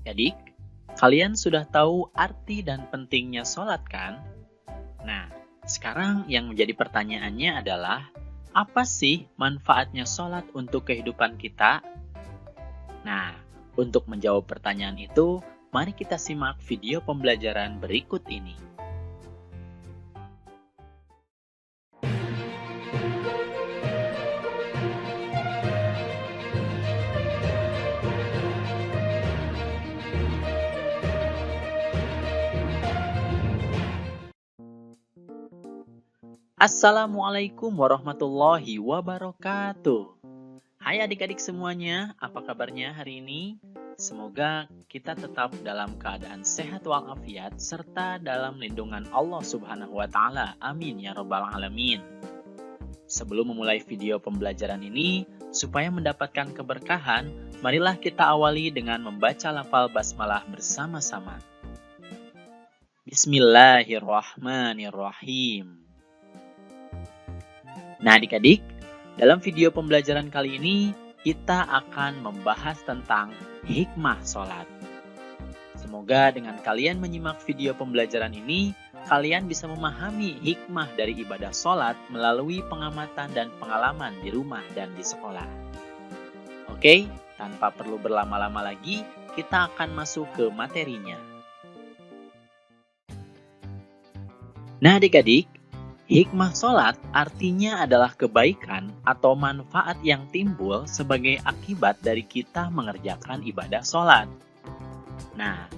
Adik, kalian sudah tahu arti dan pentingnya sholat kan? Nah, sekarang yang menjadi pertanyaannya adalah, apa sih manfaatnya sholat untuk kehidupan kita? Nah, untuk menjawab pertanyaan itu, mari kita simak video pembelajaran berikut ini. Assalamualaikum warahmatullahi wabarakatuh. Hai adik-adik semuanya, apa kabarnya hari ini? Semoga kita tetap dalam keadaan sehat walafiat serta dalam lindungan Allah Subhanahu wa taala. Amin ya rabbal alamin. Sebelum memulai video pembelajaran ini, supaya mendapatkan keberkahan, marilah kita awali dengan membaca lafal basmalah bersama-sama. Bismillahirrahmanirrahim. Nah adik-adik, dalam video pembelajaran kali ini, kita akan membahas tentang hikmah sholat. Semoga dengan kalian menyimak video pembelajaran ini, kalian bisa memahami hikmah dari ibadah sholat melalui pengamatan dan pengalaman di rumah dan di sekolah. Oke, tanpa perlu berlama-lama lagi, kita akan masuk ke materinya. Nah adik-adik, hikmah sholat artinya adalah kebaikan atau manfaat yang timbul sebagai akibat dari kita mengerjakan ibadah sholat. Nah,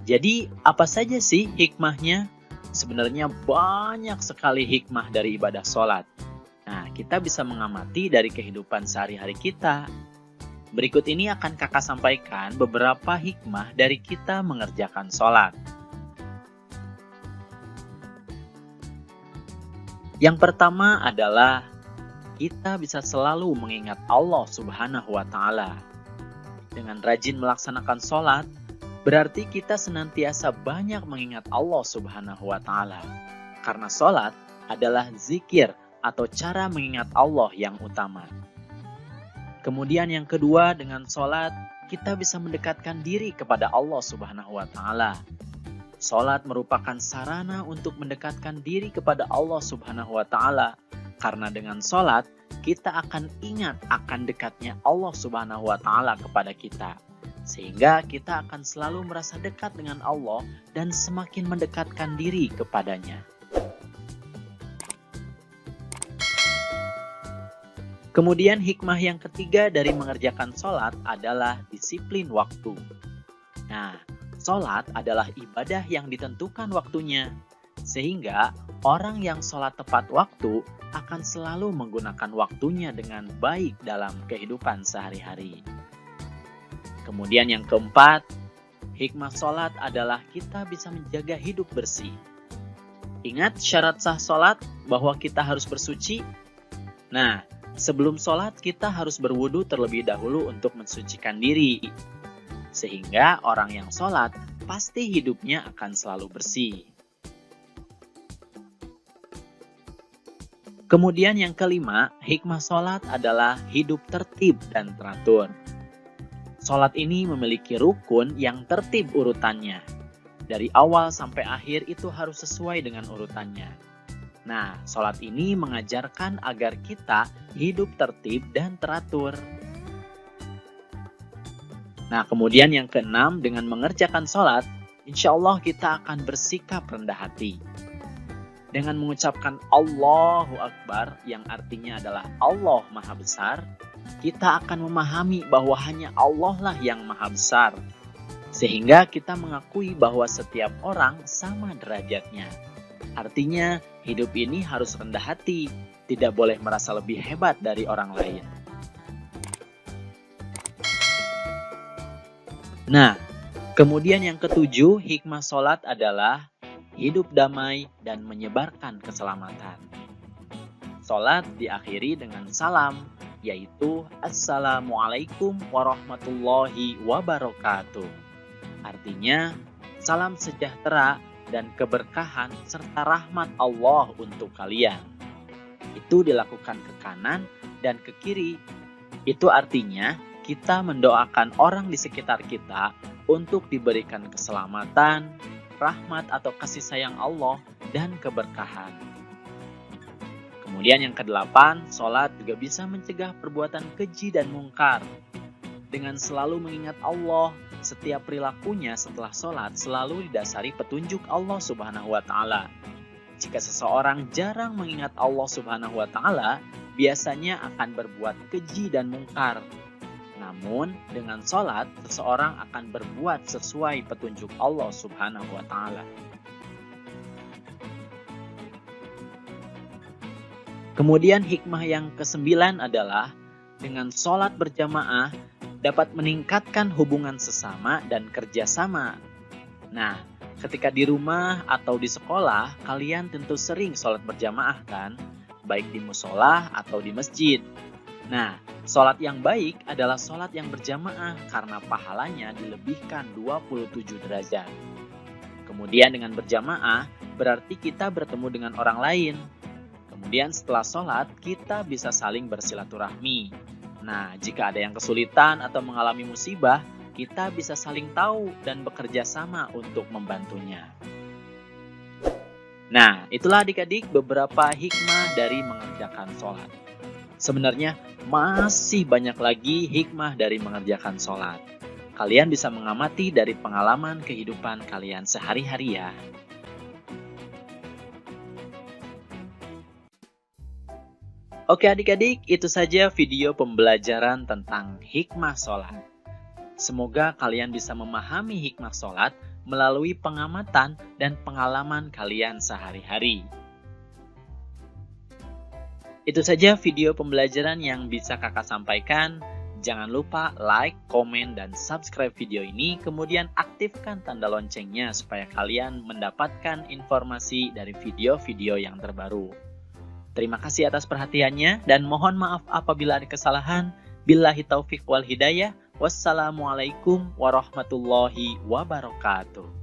jadi apa saja sih hikmahnya? Sebenarnya banyak sekali hikmah dari ibadah sholat. Nah, kita bisa mengamati dari kehidupan sehari-hari kita. Berikut ini akan kakak sampaikan beberapa hikmah dari kita mengerjakan sholat. Yang pertama adalah kita bisa selalu mengingat Allah Subhanahu wa taala. Dengan rajin melaksanakan sholat, berarti kita senantiasa banyak mengingat Allah Subhanahu wa taala. Karena sholat adalah zikir atau cara mengingat Allah yang utama. Kemudian yang kedua, dengan sholat kita bisa mendekatkan diri kepada Allah Subhanahu wa taala. Sholat merupakan sarana untuk mendekatkan diri kepada Allah Subhanahu wa taala. Karena dengan sholat, kita akan ingat akan dekatnya Allah Subhanahu wa taala kepada kita. Sehingga kita akan selalu merasa dekat dengan Allah dan semakin mendekatkan diri kepadanya. Kemudian hikmah yang ketiga dari mengerjakan sholat adalah disiplin waktu. Nah, sholat adalah ibadah yang ditentukan waktunya, sehingga orang yang sholat tepat waktu akan selalu menggunakan waktunya dengan baik dalam kehidupan sehari-hari. Kemudian yang keempat, hikmah sholat adalah kita bisa menjaga hidup bersih. Ingat syarat sah sholat bahwa kita harus bersuci? Nah, sebelum sholat kita harus berwudu terlebih dahulu untuk mensucikan diri. Sehingga orang yang sholat pasti hidupnya akan selalu bersih. Kemudian yang kelima, hikmah sholat adalah hidup tertib dan teratur. Sholat ini memiliki rukun yang tertib urutannya. Dari awal sampai akhir itu harus sesuai dengan urutannya. Nah, sholat ini mengajarkan agar kita hidup tertib dan teratur. Nah, kemudian yang keenam, dengan mengerjakan sholat, insya Allah kita akan bersikap rendah hati. Dengan mengucapkan Allahu Akbar, yang artinya adalah Allah Maha Besar, kita akan memahami bahwa hanya Allah lah yang Maha Besar. Sehingga kita mengakui bahwa setiap orang sama derajatnya. Artinya, hidup ini harus rendah hati, tidak boleh merasa lebih hebat dari orang lain. Nah, kemudian yang ketujuh, hikmah sholat adalah hidup damai dan menyebarkan keselamatan. Sholat diakhiri dengan salam, yaitu Assalamualaikum warahmatullahi wabarakatuh. Artinya, salam sejahtera dan keberkahan serta rahmat Allah untuk kalian. Itu dilakukan ke kanan dan ke kiri. Itu artinya kita mendoakan orang di sekitar kita untuk diberikan keselamatan, rahmat atau kasih sayang Allah, dan keberkahan. Kemudian yang kedelapan, sholat juga bisa mencegah perbuatan keji dan mungkar. Dengan selalu mengingat Allah, setiap perilakunya setelah sholat selalu didasari petunjuk Allah Subhanahu wa Ta'ala. Jika seseorang jarang mengingat Allah Subhanahu wa Ta'ala, biasanya akan berbuat keji dan mungkar. Namun, dengan sholat, seseorang akan berbuat sesuai petunjuk Allah Subhanahu wa Ta'ala. Kemudian hikmah yang ke-9 adalah dengan sholat berjamaah dapat meningkatkan hubungan sesama dan kerjasama. Nah, ketika di rumah atau di sekolah, kalian tentu sering sholat berjamaah kan? Baik di musola atau di masjid. Nah, sholat yang baik adalah sholat yang berjamaah karena pahalanya dilebihkan 27 derajat. Kemudian dengan berjamaah, berarti kita bertemu dengan orang lain. Kemudian setelah sholat, kita bisa saling bersilaturahmi. Nah, jika ada yang kesulitan atau mengalami musibah, kita bisa saling tahu dan bekerja sama untuk membantunya. Nah, itulah adik-adik beberapa hikmah dari mengerjakan sholat. Sebenarnya masih banyak lagi hikmah dari mengerjakan sholat. Kalian bisa mengamati dari pengalaman kehidupan kalian sehari-hari ya. Oke adik-adik, itu saja video pembelajaran tentang hikmah sholat. Semoga kalian bisa memahami hikmah sholat melalui pengamatan dan pengalaman kalian sehari-hari. Itu saja video pembelajaran yang bisa kakak sampaikan. Jangan lupa like, komen, dan subscribe video ini. Kemudian aktifkan tanda loncengnya supaya kalian mendapatkan informasi dari video-video yang terbaru. Terima kasih atas perhatiannya dan mohon maaf apabila ada kesalahan. Billahi taufik wal hidayah. Wassalamualaikum warahmatullahi wabarakatuh.